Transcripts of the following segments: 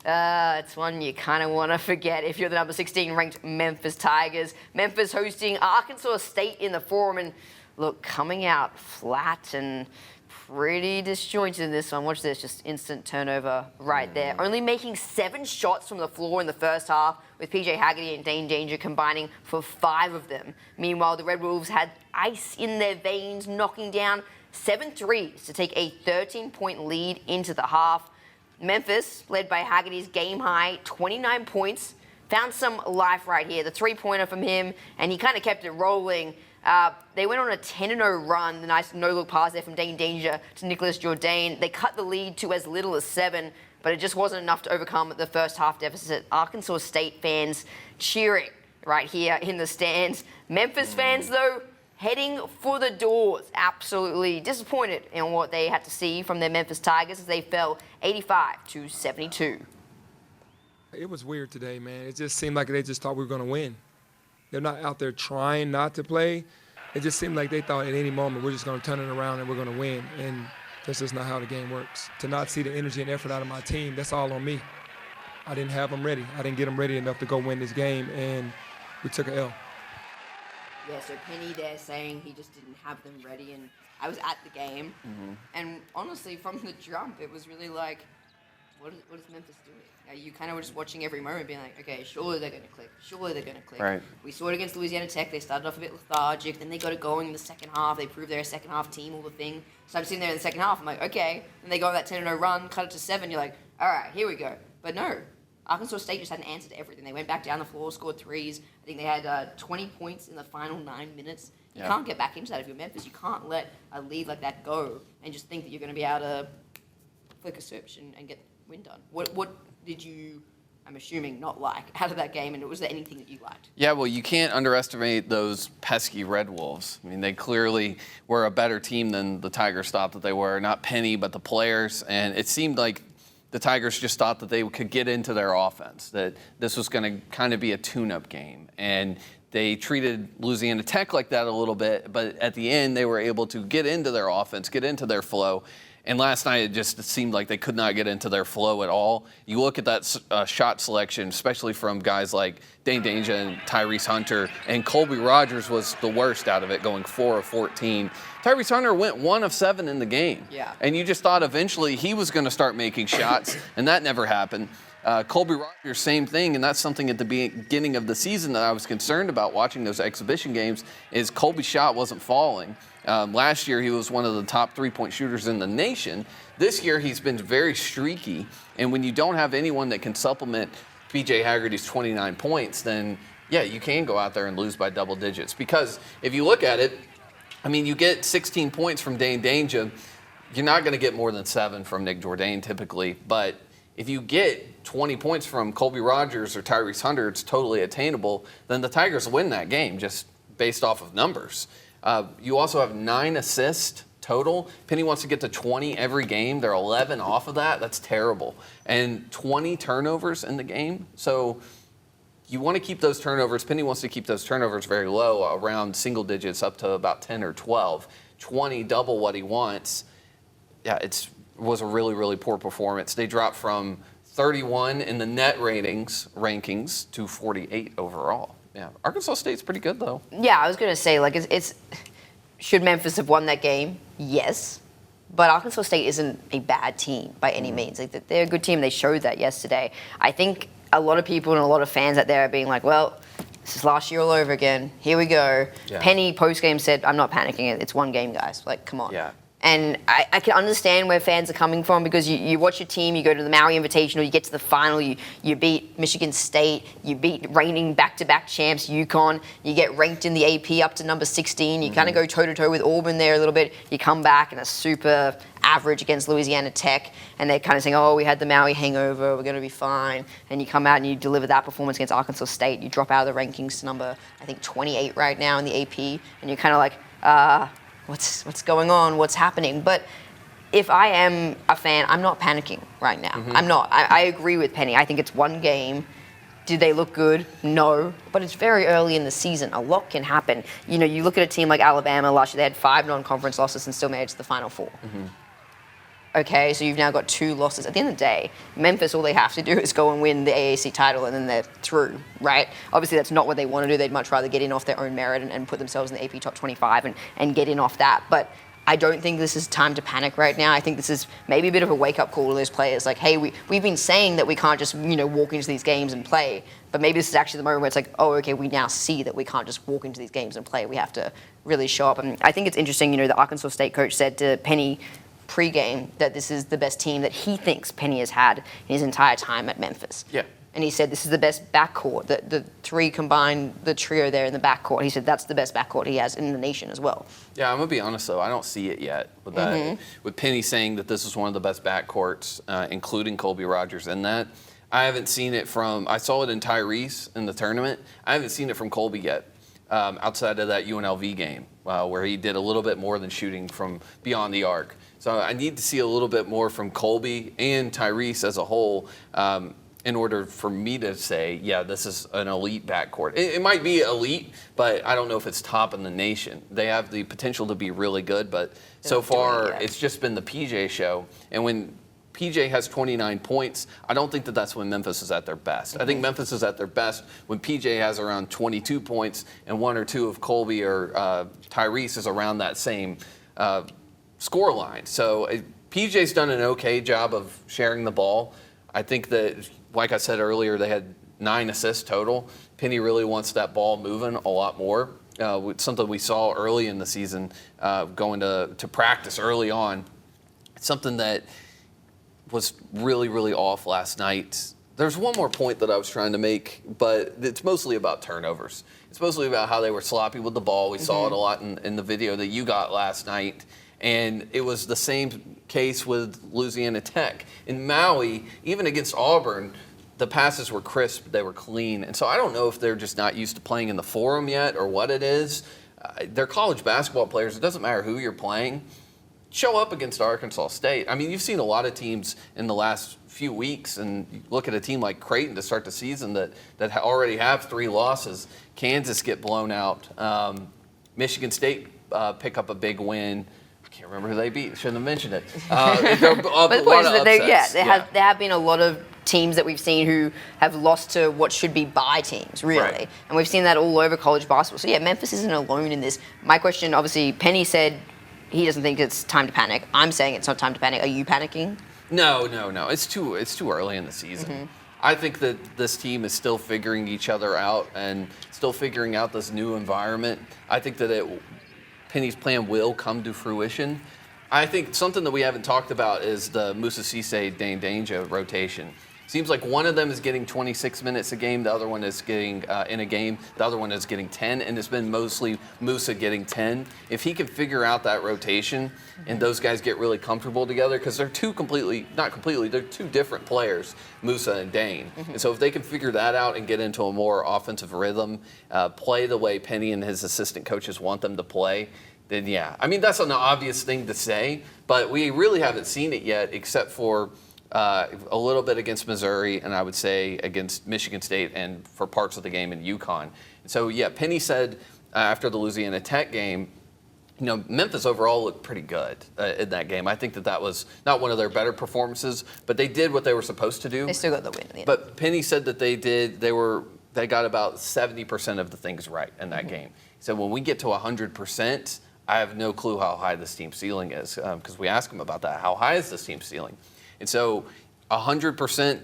It's one you kind of want to forget if you're the number 16 ranked Memphis Tigers. Memphis hosting Arkansas State in the Forum, and look, coming out flat and pretty disjointed in this one. Watch this, just instant turnover right there. Only making 7 shots from the floor in the first half, with PJ Haggerty and Dane Danger combining for 5 of them. Meanwhile, the Red Wolves had ice in their veins, knocking down 7 threes to take a 13-point lead into the half. Memphis, led by Haggerty's game-high 29 points, found some life right here. The three-pointer from him, and he kind of kept it rolling. They went on a 10-0 run, the nice no-look pass there from Dane Danger to Nicholas Jourdain. They cut the lead to as little as 7, but it just wasn't enough to overcome the first half deficit. Arkansas State fans cheering right here in the stands. Memphis fans, though, heading for the doors, absolutely disappointed in what they had to see from their Memphis Tigers as they fell 85-72. It was weird today, man. It just seemed like they just thought we were going to win. They're not out there trying not to play. It just seemed like they thought at any moment we're just going to turn it around and we're going to win. And that's just not how the game works. To not see the energy and effort out of my team, that's all on me. I didn't have them ready. I didn't get them ready enough to go win this game, and we took an L. Yeah, so Penny there saying he just didn't have them ready, and I was at the game, and honestly, from the jump, it was really like, what is Memphis doing? You kind of were just watching every moment, being like, okay, surely they're going to click. Surely they're going to click. Right. We saw it against Louisiana Tech. They started off a bit lethargic, then they got it going in the second half. They proved they're a second-half team, all the thing. So I'm sitting there in the second half, I'm like, okay. Then they go on that 10-0 run, cut it to 7. You're like, all right, here we go. But no. Arkansas State just hadn't answered everything. They went back down the floor, scored threes. I think they had 20 points in the final 9 minutes. You can't get back into that if you're Memphis. You can't let a lead like that go and just think that you're going to be able to flick a switch and get the win done. What did you, I'm assuming, not like out of that game, and was there anything that you liked? Yeah, well, you can't underestimate those pesky Red Wolves. I mean, they clearly were a better team than the Tigers thought that they were. Not Penny, but the players. And it seemed like the Tigers just thought that they could get into their offense, that this was going to kind of be a tune-up game. And they treated Louisiana Tech like that a little bit, but at the end they were able to get into their offense, get into their flow. And last night it just seemed like they could not get into their flow at all. You look at that shot selection, especially from guys like Dane Danger and Tyrese Hunter, and Colby Rogers was the worst out of it, going 4 of 14. Tyrese Hunter went 1 of 7 in the game. Yeah. And you just thought eventually he was going to start making shots, and that never happened. Colby Rogers, same thing, and that's something at the beginning of the season that I was concerned about watching those exhibition games, is Colby's shot wasn't falling. Last year, he was one of the top 3-point shooters in the nation. This year, he's been very streaky, and when you don't have anyone that can supplement PJ Haggerty's 29 points, then, yeah, you can go out there and lose by double digits. Because if you look at it, I mean, you get 16 points from Dane Danger. You're not going to get more than 7 from Nick Jourdain typically, but if you get 20 points from Colby Rogers or Tyrese Hunter, it's totally attainable, then the Tigers win that game just based off of numbers. You also have 9 assists total. Penny wants to get to 20 every game. They're 11 off of that. That's terrible. And 20 turnovers in the game. So you want to keep those turnovers. Penny wants to keep those turnovers very low, around single digits, up to about 10 or 12. 20, double what he wants. Yeah, it was a really, really poor performance. They dropped from 31 in the net rankings to 48 overall. Yeah, Arkansas State's pretty good, though. Yeah, I was going to say, like, it's should Memphis have won that game? Yes. But Arkansas State isn't a bad team by any means. Like, they're a good team. They showed that yesterday. I think a lot of people and a lot of fans out there are being like, well, this is last year all over again. Here we go. Yeah. Penny post-game said, I'm not panicking. It's one game, guys. Like, come on. Yeah. And I can understand where fans are coming from, because you watch your team, you go to the Maui Invitational, you get to the final, you beat Michigan State, you beat reigning back-to-back champs UConn, you get ranked in the AP up to number 16, you kind of go toe-to-toe with Auburn there a little bit, you come back and a super average against Louisiana Tech, and they're kind of saying, oh, we had the Maui hangover, we're going to be fine, and you come out and you deliver that performance against Arkansas State, you drop out of the rankings to number, I think, 28 right now in the AP, and you're kind of like, what's going on? What's happening? But if I am a fan, I'm not panicking right now. I'm not. I agree with Penny. I think it's one game. Did they look good? No. But it's very early in the season. A lot can happen. You know, you look at a team like Alabama last year, they had 5 non-conference losses and still made it to the Final Four. Okay, so you've now got 2 losses. At the end of the day, Memphis, all they have to do is go and win the AAC title, and then they're through, right? Obviously, that's not what they want to do. They'd much rather get in off their own merit and put themselves in the AP top 25 and get in off that. But I don't think this is time to panic right now. I think this is maybe a bit of a wake-up call to those players. Like, hey, we've been saying that we can't just, walk into these games and play. But maybe this is actually the moment where it's like, oh, okay, we now see that we can't just walk into these games and play. We have to really show up. And I think it's interesting, the Arkansas State coach said to Penny pre-game that this is the best team that he thinks Penny has had in his entire time at Memphis. Yeah. And he said this is the best backcourt. The 3 combined, the trio there in the backcourt. He said that's the best backcourt he has in the nation as well. Yeah, I'm gonna be honest though, I don't see it yet with that. With Penny saying that this is one of the best backcourts, including Colby Rogers in that. I haven't seen it I saw it in Tyrese in the tournament. I haven't seen it from Colby yet, outside of that UNLV game where he did a little bit more than shooting from beyond the arc. So I need to see a little bit more from Colby and Tyrese as a whole in order for me to say, yeah, this is an elite backcourt. It might be elite, but I don't know if it's top in the nation. They have the potential to be really good, but so far it's just been the PJ show. And when PJ has 29 points, I don't think that's when Memphis is at their best. I think Memphis is at their best when PJ has around 22 points and 1 or 2 of Colby or Tyrese is around that same score line. So PJ's done an okay job of sharing the ball. I think that, like I said earlier, they had 9 assists total. Penny really wants that ball moving a lot more. Something we saw early in the season, going to practice early on. Something that was really, really off last night. There's one more point that I was trying to make, but it's mostly about turnovers. It's mostly about how they were sloppy with the ball. We saw it a lot in the video that you got last night. And it was the same case with Louisiana Tech. In Maui, even against Auburn, the passes were crisp, they were clean. And so I don't know if they're just not used to playing in the Forum yet or what it is. They're college basketball players. It doesn't matter who you're playing. Show up against Arkansas State. I mean, you've seen a lot of teams in the last few weeks, and you look at a team like Creighton to start the season that already have 3 losses. Kansas get blown out. Michigan State pick up a big win. I can't remember who they beat. Shouldn't have mentioned it. But the point is that there have been a lot of teams that we've seen who have lost to what should be bye teams, really. Right. And we've seen that all over college basketball. So, yeah, Memphis isn't alone in this. My question, obviously, Penny said he doesn't think it's time to panic. I'm saying it's not time to panic. Are you panicking? No. It's too early in the season. I think that this team is still figuring each other out and still figuring out this new environment. I think that Penny's plan will come to fruition. I think something that we haven't talked about is the Musa Cisse, Dane Danger rotation. Seems like one of them is getting 26 minutes a game, the other one is getting, in a game, the other one is getting 10, and it's been mostly Musa getting 10. If he can figure out that rotation and those guys get really comfortable together, because they're they're 2 different players, Musa and Dane. And so if they can figure that out and get into a more offensive rhythm, play the way Penny and his assistant coaches want them to play, then yeah. I mean, that's an obvious thing to say, but we really haven't seen it yet except for a little bit against Missouri, and I would say against Michigan State and for parts of the game in UConn. And so, yeah, Penny said after the Louisiana Tech game, Memphis overall looked pretty good in that game. I think that was not one of their better performances, but they did what they were supposed to do. They still got the win at the end. But Penny said that they got about 70% of the things right in that game. So when we get to 100%, I have no clue how high this team's ceiling is, because we asked him about that. How high is this team's ceiling? And so 100%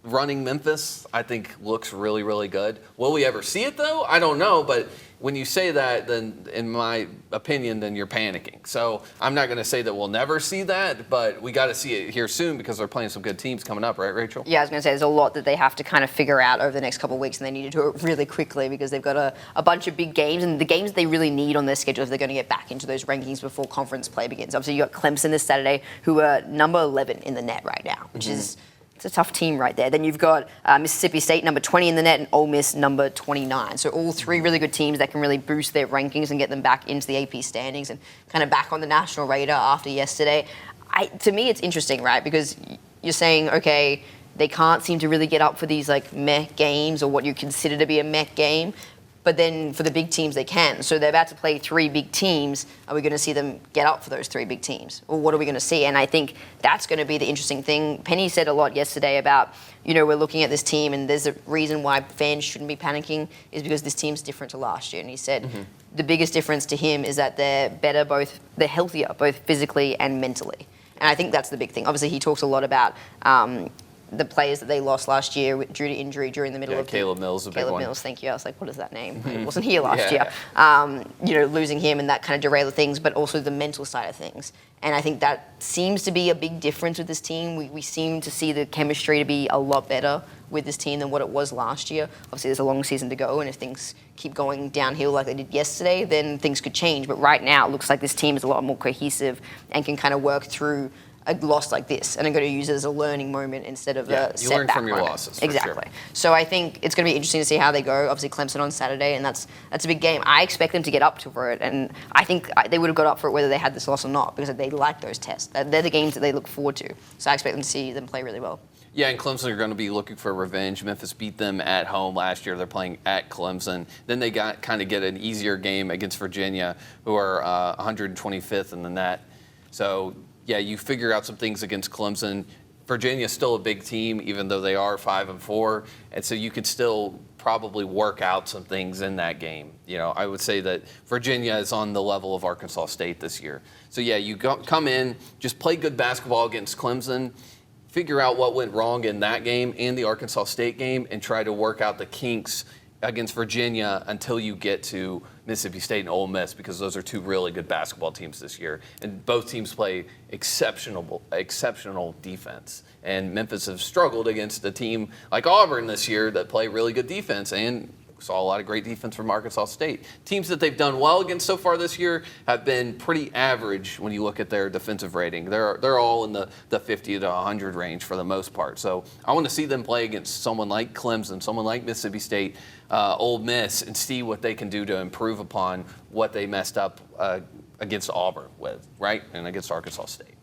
running Memphis, I think, looks really, really good. Will we ever see it, though? I don't know. But when you say that, then in my opinion, then you're panicking. So I'm not going to say that we'll never see that, but we got to see it here soon because they're playing some good teams coming up, right, Rachel? Yeah, I was going to say there's a lot that they have to kind of figure out over the next couple of weeks, and they need to do it really quickly because they've got a bunch of big games, and the games they really need on their schedule if they're going to get back into those rankings before conference play begins. Obviously, you got Clemson this Saturday, who are number 11 in the net right now, which is... It's a tough team right there. Then you've got Mississippi State, number 20 in the net, and Ole Miss, number 29. So all 3 really good teams that can really boost their rankings and get them back into the AP standings and kind of back on the national radar after yesterday. To me, it's interesting, right? Because you're saying, okay, they can't seem to really get up for these like meh games or what you consider to be a meh game. But then for the big teams, they can. So they're about to play 3 big teams. Are we going to see them get up for those 3 big teams? Or what are we going to see? And I think that's going to be the interesting thing. Penny said a lot yesterday about, we're looking at this team and there's a reason why fans shouldn't be panicking is because this team's different to last year. And he said the biggest difference to him is that they're better, they're healthier, both physically and mentally. And I think that's the big thing. Obviously, he talks a lot about the players that they lost last year due to injury during the middle of Caleb Mills, a big one. Caleb Mills, thank you. I was like, what is that name? He wasn't here last year. Losing him and that kind of derailed things, but also the mental side of things. And I think that seems to be a big difference with this team. We seem to see the chemistry to be a lot better with this team than what it was last year. Obviously, there's a long season to go, and if things keep going downhill like they did yesterday, then things could change. But right now, it looks like this team is a lot more cohesive and can kind of work through a loss like this, and I'm going to use it as a learning moment instead of a setback. You learn from your losses. Exactly. Sure. So I think it's going to be interesting to see how they go. Obviously, Clemson on Saturday, and that's a big game. I expect them to get up for it, and I think they would have got up for it whether they had this loss or not because they like those tests. They're the games that they look forward to. So I expect them to see them play really well. Yeah, and Clemson are going to be looking for revenge. Memphis beat them at home last year. They're playing at Clemson. Then they get an easier game against Virginia, who are 125th in the net. So yeah, you figure out some things against Clemson. Virginia's still a big team, even though they are 5-4, and so you could still probably work out some things in that game. I would say that Virginia is on the level of Arkansas State this year. So yeah, you come in, just play good basketball against Clemson, figure out what went wrong in that game and the Arkansas State game, and try to work out the kinks against Virginia until you get to Mississippi State and Ole Miss, because those are 2 really good basketball teams this year. And both teams play exceptional defense. And Memphis have struggled against a team like Auburn this year that play really good defense, and saw a lot of great defense from Arkansas State. Teams that they've done well against so far this year have been pretty average when you look at their defensive rating. They're all in the 50 to 100 range for the most part. So I want to see them play against someone like Clemson, someone like Mississippi State, Ole Miss, and see what they can do to improve upon what they messed up against Auburn with, right, and against Arkansas State.